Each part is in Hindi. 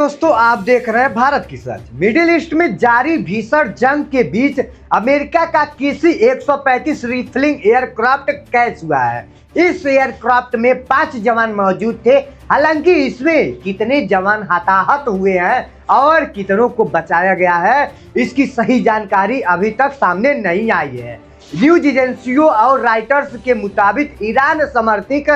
दोस्तों, आप देख रहे हैं भारत की सच। मिडिल ईस्ट में जारी भीषण जंग के बीच अमेरिका का किसी 135 रिफलिंग एयरक्राफ्ट कैच हुआ है। इस एयरक्राफ्ट में 5 जवान मौजूद थे। हालांकि इसमें कितने जवान हताहत हुए हैं और कितनों को बचाया गया है, इसकी सही जानकारी अभी तक सामने नहीं आई है। न्यूज एजेंसियों और राइटर्स के मुताबिक ईरान समर्थित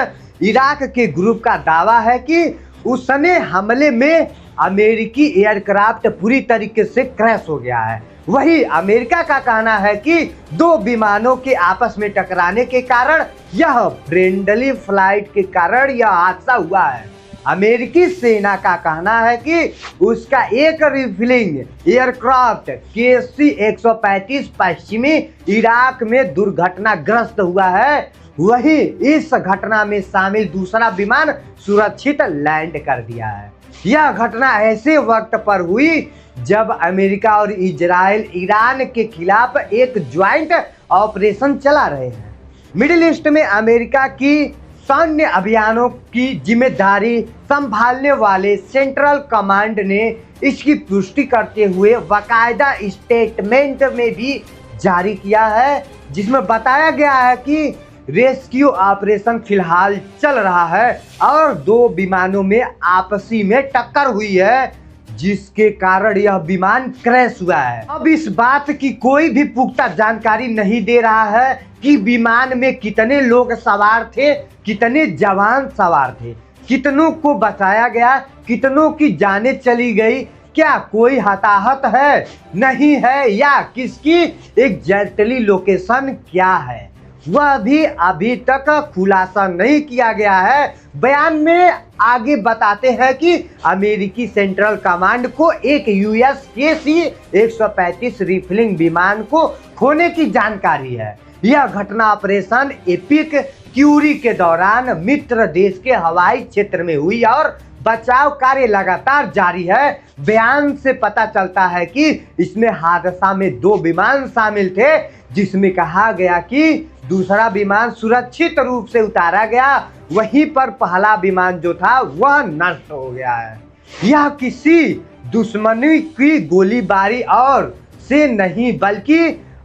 इराक के ग्रुप का दावा है कि उसने हमले में अमेरिकी एयरक्राफ्ट पूरी तरीके से क्रैश हो गया है। वही अमेरिका का कहना है कि 2 विमानों के आपस में टकराने के कारण यह फ्रेंडली फ्लाइट के कारण यह हादसा हुआ है। अमेरिकी सेना का कहना है कि उसका एक रिफलिंग एयरक्राफ्ट KC-135 पश्चिमी इराक में दुर्घटनाग्रस्त हुआ है। वही इस घटना में शामिल दूसरा विमान सुरक्षित लैंड कर दिया है। यह घटना ऐसे वक्त पर हुई जब अमेरिका और इजराइल ईरान के खिलाफ एक ज्वाइंट ऑपरेशन चला रहे हैं। मिडिल ईस्ट में अमेरिका की सैन्य अभियानों की जिम्मेदारी संभालने वाले सेंट्रल कमांड ने इसकी पुष्टि करते हुए बाकायदा स्टेटमेंट में भी जारी किया है, जिसमें बताया गया है कि रेस्क्यू ऑपरेशन फिलहाल चल रहा है और 2 विमानों में आपसी में टक्कर हुई है, जिसके कारण यह विमान क्रैश हुआ है। अब इस बात की कोई भी पुख्ता जानकारी नहीं दे रहा है कि विमान में कितने लोग सवार थे, कितने जवान सवार थे, कितनों को बचाया गया, कितनों की जानें चली गई, क्या कोई हताहत है, नहीं है, या किसकी एग्जैक्टली लोकेशन क्या है, वह भी अभी तक खुलासा नहीं किया गया है। बयान में आगे बताते हैं कि अमेरिकी सेंट्रल कमांड को एक US KC-135 रिफलिंग विमान को खोने की जानकारी है। यह घटना ऑपरेशन एपिक क्यूरी के दौरान मित्र देश के हवाई क्षेत्र में हुई और बचाव कार्य लगातार जारी है। बयान से पता चलता है कि इसमें हादसा में 2 विमान शामिल थे, जिसमें कहा गया कि दूसरा विमान सुरक्षित रूप से उतारा गया, वहीं पर पहला विमान जो था वह नष्ट हो गया है। यह किसी दुश्मनी की गोलीबारी और से नहीं बल्कि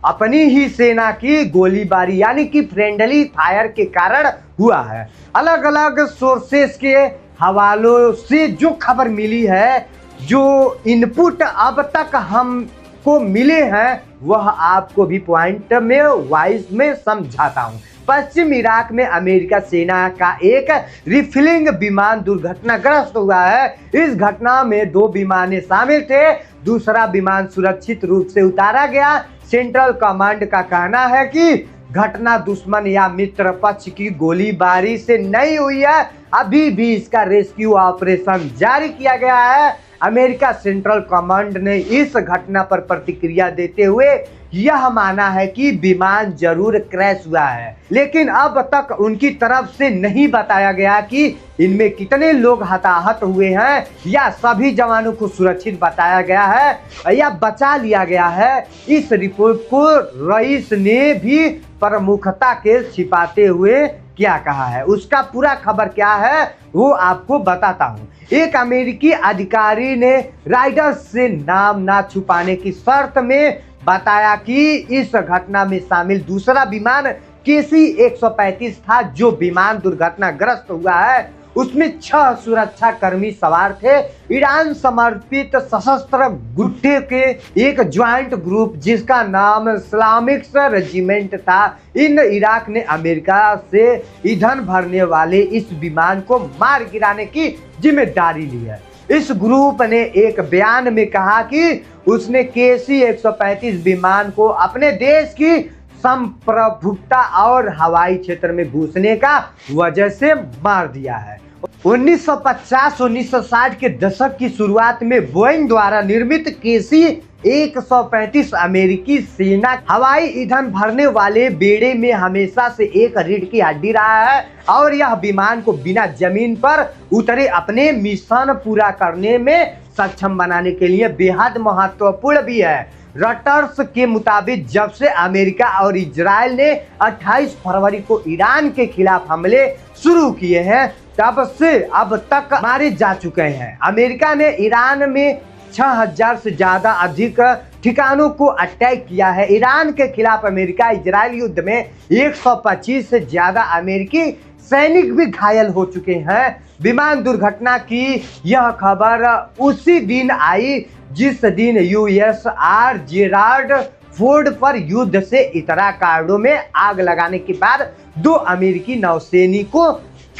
अपनी ही सेना की गोलीबारी यानी कि फ्रेंडली फायर के कारण हुआ है। अलग अलग सोर्सेस के हवालों से जो खबर मिली है, जो इनपुट अब तक हमको मिले हैं, वह आपको भी पॉइंट में वाइज में समझाता हूं। पश्चिम इराक में अमेरिका सेना का एक रिफिलिंग विमान दुर्घटनाग्रस्त हुआ है। इस घटना में 2 विमान शामिल थे, दूसरा विमान सुरक्षित रूप से उतारा गया। सेंट्रल कमांड का कहना है कि घटना दुश्मन या मित्र पक्ष की गोलीबारी से नहीं हुई है। अभी भी इसका रेस्क्यू ऑपरेशन जारी किया गया है। अमेरिका सेंट्रल कमांड ने इस घटना पर प्रतिक्रिया देते हुए यह माना है कि विमान जरूर क्रैश हुआ है, लेकिन अब तक उनकी तरफ से नहीं बताया गया कि इनमें कितने लोग हताहत हुए हैं या सभी जवानों को सुरक्षित बताया गया है या बचा लिया गया है। इस रिपोर्ट को रईस ने भी प्रमुखता के छिपाते हुए क्या कहा है, उसका पूरा खबर क्या है वो आपको बताता हूं। एक अमेरिकी अधिकारी ने राइटर्स से नाम ना छुपाने की शर्त में बताया कि इस घटना में शामिल दूसरा विमान KC-135 था, जो विमान दुर्घटनाग्रस्त हुआ है। उसमें 6 सुरक्षा कर्मी सवार थे। ईरान समर्पित सशस्त्र गुट्टे के एक ज्वाइंट ग्रुप जिसका नाम इस्लामिक रेजिमेंट था, इन इराक ने अमेरिका से ईंधन भरने वाले इस विमान को मार गिराने की जिम्मेदारी ली है। इस ग्रुप ने एक बयान में कहा कि उसने KC-135 विमान को अपने देश की संप्रभुता और हवाई क्षेत्र में घुसने का वजह से मार दिया है। 1950-1960 के दशक की शुरुआत में बोइंग द्वारा निर्मित KC-135 अमेरिकी सेना हवाई ईंधन भरने वाले बेड़े में हमेशा से एक रीढ़ की हड्डी रहा है और यह विमान को बिना जमीन पर उतरे अपने मिशन पूरा करने में सक्षम बनाने के लिए बेहद महत्वपूर्ण भी है। रॉयटर्स के मुताबिक जब से अमेरिका और इजराइल ने 28 फरवरी को ईरान के खिलाफ हमले शुरू किए हैं, तब से अब तक मारे जा चुके हैं। अमेरिका ने ईरान में 6000 से ज्यादा अधिक ठिकानों को अटैक किया है। ईरान के खिलाफ अमेरिका इजराइल युद्ध में 125 से ज्यादा अमेरिकी सैनिक भी घायल हो चुके हैं। विमान दुर्घटना की यह खबर उसी दिन आई जिस दिन यूएसआर जेराल्ड फोर्ड पर युद्ध से इतराकांडों में आग लगाने के बाद 2 अमेरिकी नौसैनिकों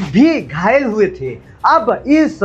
भी घायल हुए थे। अब इस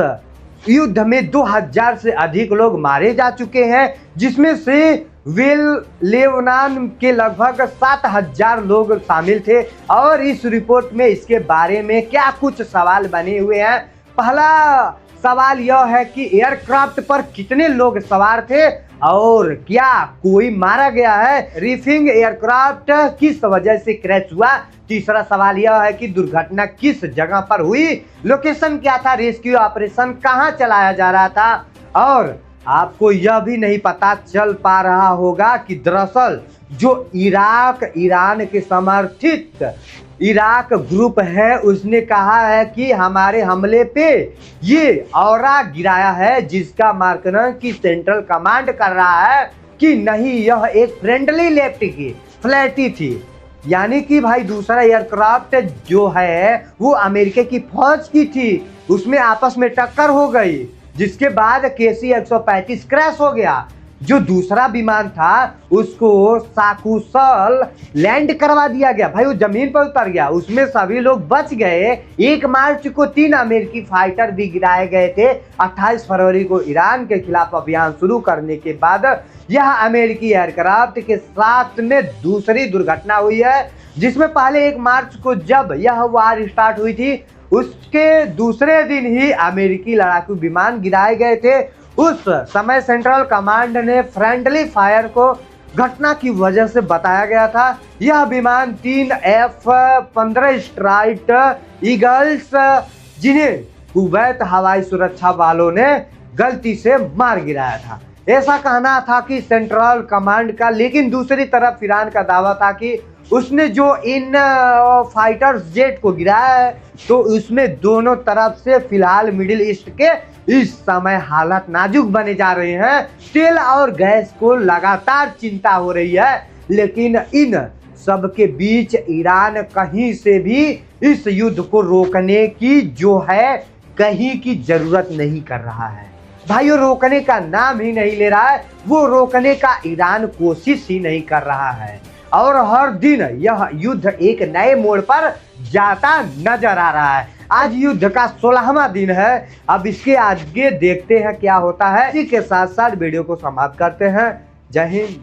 युद्ध में 2000 से अधिक लोग मारे जा चुके हैं, जिसमें से लेबनान के लगभग 7000 लोग शामिल थे। और इस रिपोर्ट में इसके बारे में क्या कुछ सवाल बने हुए हैं। पहला सवाल यह है कि एयरक्राफ्ट पर कितने लोग सवार थे और क्या कोई मारा गया है। रीफिंग एयरक्राफ्ट किस वजह से क्रैश हुआ। तीसरा सवाल यह है कि दुर्घटना किस जगह पर हुई, लोकेशन क्या था, रेस्क्यू ऑपरेशन कहां चलाया जा रहा था। और आपको यह भी नहीं पता चल पा रहा होगा कि दरअसल जो ईरान के समर्थित इराक ग्रुप है उसने कहा है कि हमारे हमले पे ये औरा गिराया है, जिसका मार्कन की सेंट्रल कमांड कर रहा है कि नहीं, यह एक फ्रेंडली लेफ्ट की फ्लैटी थी। यानी कि भाई दूसरा एयरक्राफ्ट जो है वो अमेरिका की फौज की थी, उसमें आपस में टक्कर हो गई, जिसके बाद KC-135 क्रैश हो गया। जो दूसरा विमान था उसको साकुशल लैंड करवा दिया गया, भाई वो जमीन पर उतर गया, उसमें सभी लोग बच गए। 1 मार्च को 3 अमेरिकी फाइटर भी गिराए गए थे। 28 फरवरी को ईरान के खिलाफ अभियान शुरू करने के बाद यह अमेरिकी एयरक्राफ्ट के साथ में दूसरी दुर्घटना हुई है, जिसमें पहले 1 मार्च को जब यह वार स्टार्ट हुई थी उसके दूसरे दिन ही अमेरिकी लड़ाकू विमान गिराए गए थे। उस समय सेंट्रल कमांड ने फ्रेंडली फायर को घटना की वजह से बताया गया था। यह विमान 3 F-15 स्ट्राइक ईगल्स, जिन्हें कुवैत हवाई सुरक्षा वालों ने गलती से मार गिराया था, ऐसा कहना था कि सेंट्रल कमांड का। लेकिन दूसरी तरफ ईरान का दावा था कि उसने जो इन फाइटर्स जेट को गिराया है तो उसमें दोनों तरफ से फिलहाल मिडिल ईस्ट के इस समय हालात नाजुक बने जा रहे हैं। तेल और गैस को लगातार चिंता हो रही है, लेकिन इन सब के बीच ईरान कहीं से भी इस युद्ध को रोकने की जो है कहीं की जरूरत नहीं कर रहा है। भाई वो रोकने का नाम ही नहीं ले रहा है, वो रोकने का ईरान कोशिश ही नहीं कर रहा है। और हर दिन यह युद्ध एक नए मोड़ पर जाता नजर आ रहा है। आज युद्ध का 16वां दिन है। अब इसके आगे देखते हैं क्या होता है। इसी के साथ साथ वीडियो को समाप्त करते हैं। जय हिंद।